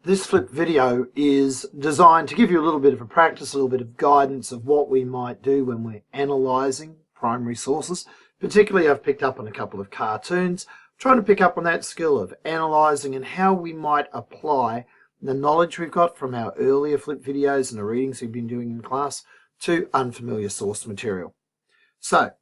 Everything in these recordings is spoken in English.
This flip video is designed to give you a little bit of a practice, a little bit of guidance of what we might do when we're analysing primary sources. Particularly, I've picked up on a couple of cartoons, trying to pick up on that skill of analysing and how we might apply the knowledge we've got from our earlier flip videos and the readings we've been doing in class to unfamiliar source material. So,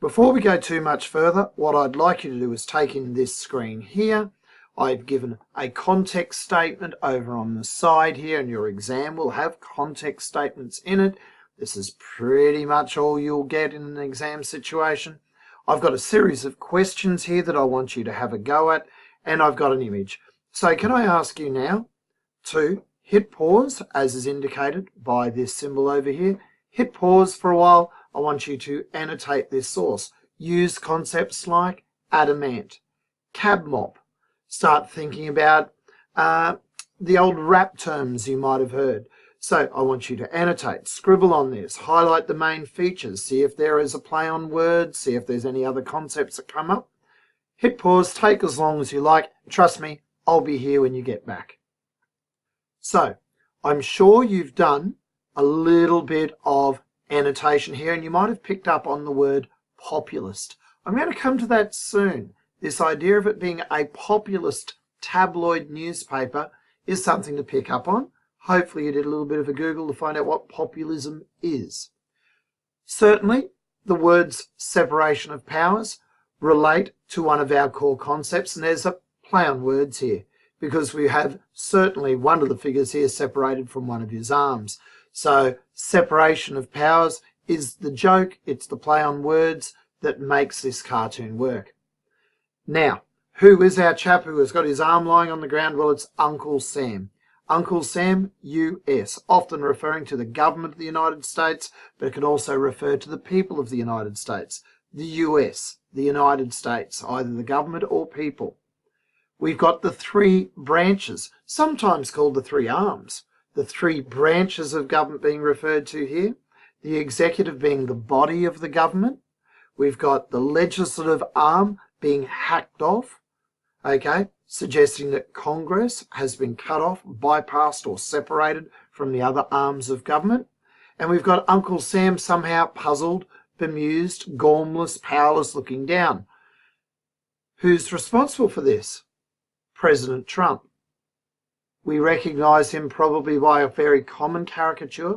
before we go too much further, what I'd like you to do is take in this screen here. I've given a context statement over on the side here, and your exam will have context statements in it. This is pretty much all you'll get in an exam situation. I've got a series of questions here that I want you to have a go at, and I've got an image. So can I ask you now to hit pause, as is indicated by this symbol over here. Hit pause for a while. I want you to annotate this source. Use concepts like adamant, cab mop. Start thinking about the old rap terms you might have heard. So I want you to annotate, scribble on this, highlight the main features, see if there is a play on words, see if there's any other concepts that come up. Hit pause, take as long as you like. Trust me, I'll be here when you get back. So I'm sure you've done a little bit of annotation here, and you might have picked up on the word populist. I'm going to come to that soon. This idea of it being a populist tabloid newspaper is something to pick up on. Hopefully you did a little bit of a Google to find out what populism is. Certainly, the words separation of powers relate to one of our core concepts, and there's a play on words here, because we have certainly one of the figures here separated from one of his arms. So separation of powers is the joke, it's the play on words that makes this cartoon work. Now, who is our chap who has got his arm lying on the ground? Well, it's Uncle Sam. Uncle Sam, US, often referring to the government of the United States, but it can also refer to the people of the United States. The US, the United States, either the government or people. We've got the three branches, sometimes called the three arms. The three branches of government being referred to here. The executive being the body of the government. We've got the legislative arm being hacked off, okay, suggesting that Congress has been cut off, bypassed or separated from the other arms of government. And we've got Uncle Sam somehow puzzled, bemused, gormless, powerless, looking down. Who's responsible for this? President Trump. We recognise him probably by a very common caricature.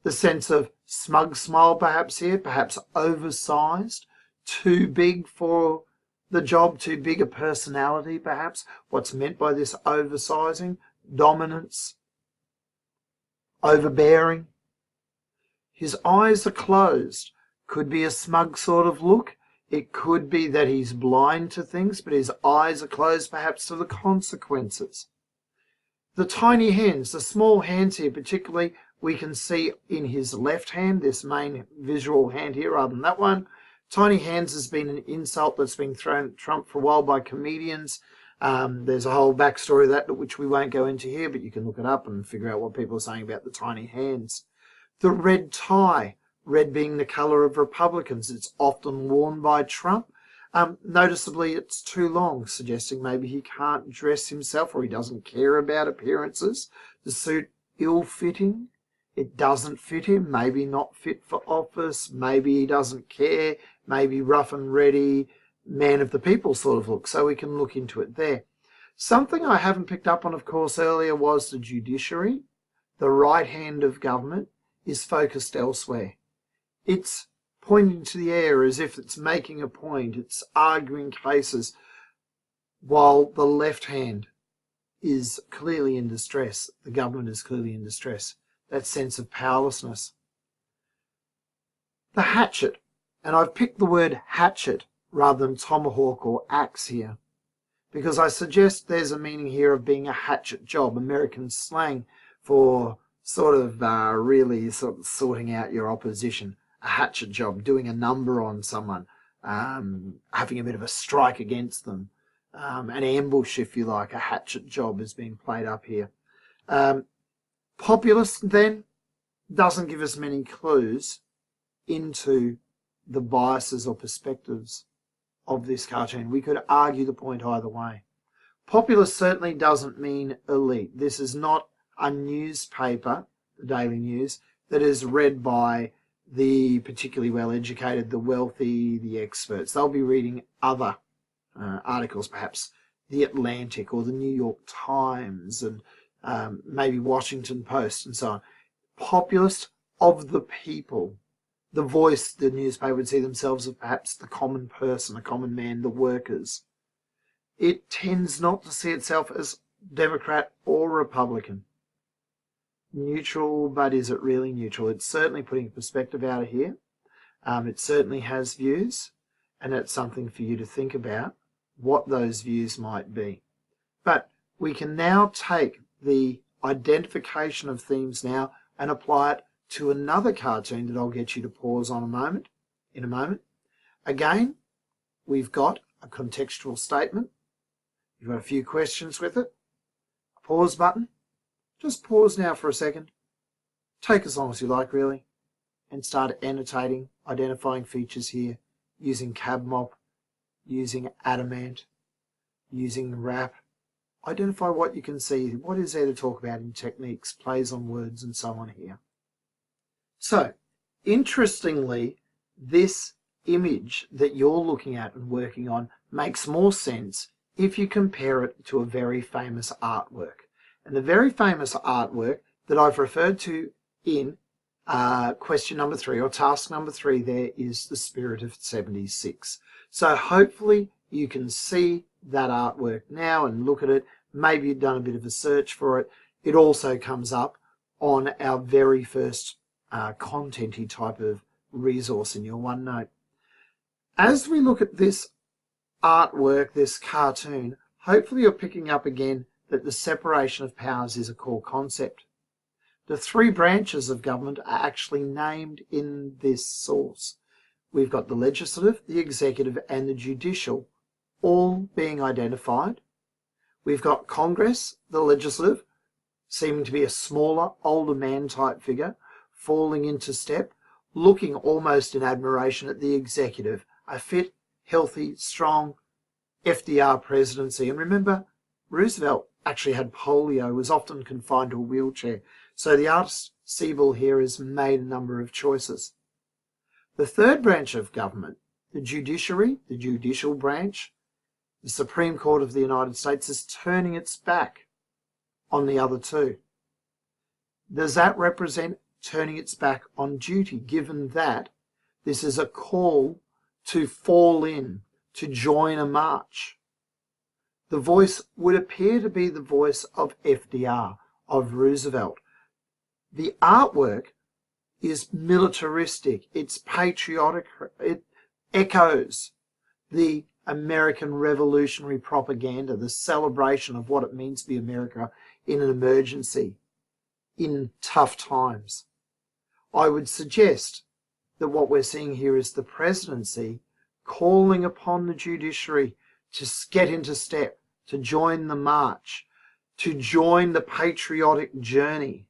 The sense of smug smile perhaps here, perhaps oversized, too big for the job, too big a personality perhaps. What's meant by this oversizing? Dominance, overbearing. His eyes are closed. Could be a smug sort of look. It could be that he's blind to things, but his eyes are closed perhaps to the consequences. The tiny hands, the small hands here particularly, we can see in his left hand, this main visual hand here rather than that one. Tiny hands has been an insult that's been thrown at Trump for a while by comedians. There's a whole backstory of that which we won't go into here, but you can look it up and figure out what people are saying about the tiny hands. The red tie, red being the colour of Republicans. It's often worn by Trump. Noticeably, it's too long, suggesting maybe he can't dress himself or he doesn't care about appearances. The suit ill-fitting. It doesn't fit him, maybe not fit for office, maybe he doesn't care, maybe rough and ready, man of the people sort of look, so we can look into it there. Something I haven't picked up on, of course, earlier was the judiciary. The right hand of government is focused elsewhere. It's pointing to the air as if it's making a point, it's arguing cases, while the left hand is clearly in distress. The government is clearly in distress. That sense of powerlessness. The hatchet, and I've picked the word hatchet rather than tomahawk or axe here, because I suggest there's a meaning here of being a hatchet job, American slang for sort of really sort of sorting out your opposition. A hatchet job, doing a number on someone, having a bit of a strike against them, an ambush if you like. A hatchet job is being played up here. Populist, then, doesn't give us many clues into the biases or perspectives of this cartoon. We could argue the point either way. Populist certainly doesn't mean elite. This is not a newspaper, the Daily News, that is read by the particularly well-educated, the wealthy, the experts. They'll be reading other articles, perhaps the Atlantic or the New York Times and maybe Washington Post and so on. Populist, of the people. The voice, the newspaper would see themselves as perhaps the common person, the common man, the workers. It tends not to see itself as Democrat or Republican. Neutral, but is it really neutral? It's certainly putting perspective out of here. It certainly has views, and it's something for you to think about what those views might be. But we can now take the identification of themes now and apply it to another cartoon that I'll get you to pause on in a moment. Again, we've got a contextual statement. You've got a few questions with it. A pause button. Just pause now for a second. Take as long as you like, really, and start annotating, identifying features here, using CabMop, using Adamant, using Wrap. Identify what you can see. What is there to talk about in techniques, plays on words, and so on here. So, interestingly, this image that you're looking at and working on makes more sense if you compare it to a very famous artwork. And the very famous artwork that I've referred to in question number 3 or task number 3 there is the Spirit of 76. So hopefully you can see that artwork now and look at it. Maybe you've done a bit of a search for it. It also comes up on our very first content-y type of resource in your OneNote. As we look at this artwork, this cartoon, hopefully you're picking up again that the separation of powers is a core concept. The 3 branches of government are actually named in this source. We've got the legislative, the executive, and the judicial all being identified. We've got Congress, the legislative, seeming to be a smaller, older man type figure, falling into step, looking almost in admiration at the executive, a fit, healthy, strong FDR presidency. And remember, Roosevelt actually had polio, was often confined to a wheelchair. So the artist Siebel here has made a number of choices. The 3rd branch of government, the judiciary, the judicial branch, the Supreme Court of the United States, is turning its back on the other 2. Does that represent turning its back on duty, given that this is a call to fall in, to join a march? The voice would appear to be the voice of FDR, of Roosevelt. The artwork is militaristic, it's patriotic, it echoes the American revolutionary propaganda, the celebration of what it means to be America in an emergency, in tough times. I would suggest that what we're seeing here is the presidency calling upon the judiciary to get into step, to join the march, to join the patriotic journey,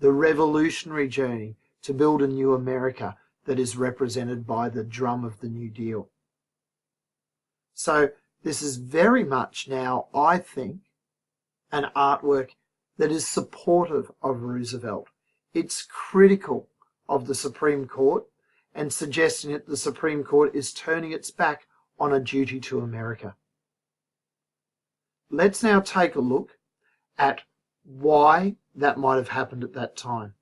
the revolutionary journey to build a new America that is represented by the drum of the New Deal. So this is very much now, I think, an artwork that is supportive of Roosevelt. It's critical of the Supreme Court and suggesting that the Supreme Court is turning its back on a duty to America. Let's now take a look at why that might have happened at that time.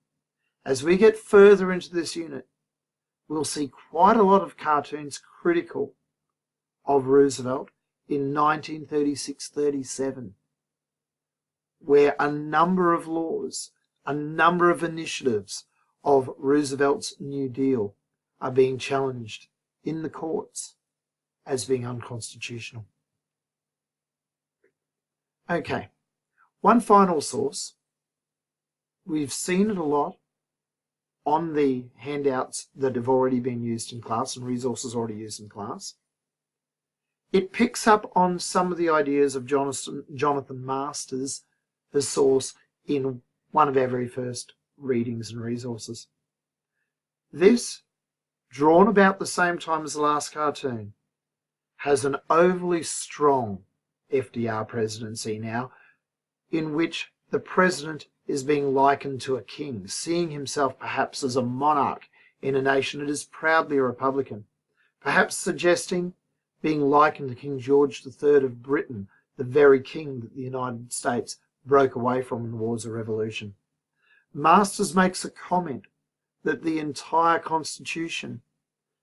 As we get further into this unit, we'll see quite a lot of cartoons critical of Roosevelt in 1936-37, where a number of laws, a number of initiatives of Roosevelt's New Deal are being challenged in the courts as being unconstitutional. Okay, one final source. We've seen it a lot on the handouts that have already been used in class and resources already used in class. It picks up on some of the ideas of Jonathan Masters, the source, in one of our very first readings and resources. This, drawn about the same time as the last cartoon, has an overly strong FDR presidency now, in which the president is being likened to a king, seeing himself perhaps as a monarch in a nation that is proudly a republican, perhaps suggesting being likened to King George III of Britain, the very king that the United States broke away from in the Wars of Revolution. Masters makes a comment that the entire Constitution,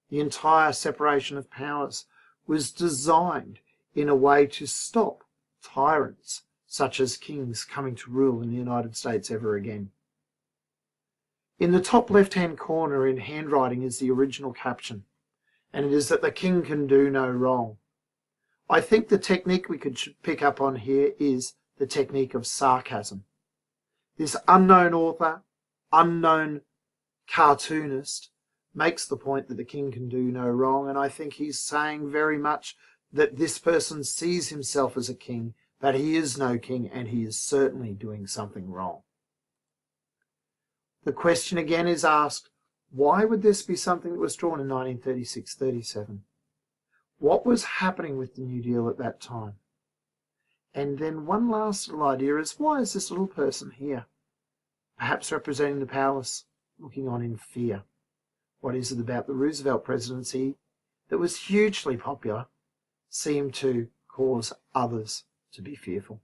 the entire separation of powers, was designed in a way to stop tyrants such as kings coming to rule in the United States ever again. In the top left-hand corner in handwriting is the original caption, and it is that the king can do no wrong. I think the technique we could pick up on here is the technique of sarcasm. This unknown author, unknown cartoonist, makes the point that the king can do no wrong, and I think he's saying very much that this person sees himself as a king, but he is no king, and he is certainly doing something wrong. The question again is asked, why would this be something that was drawn in 1936-37? What was happening with the New Deal at that time? And then one last little idea is, why is this little person here, perhaps representing the powerless, looking on in fear? What is it about the Roosevelt presidency that was hugely popular seemed to cause others to be fearful?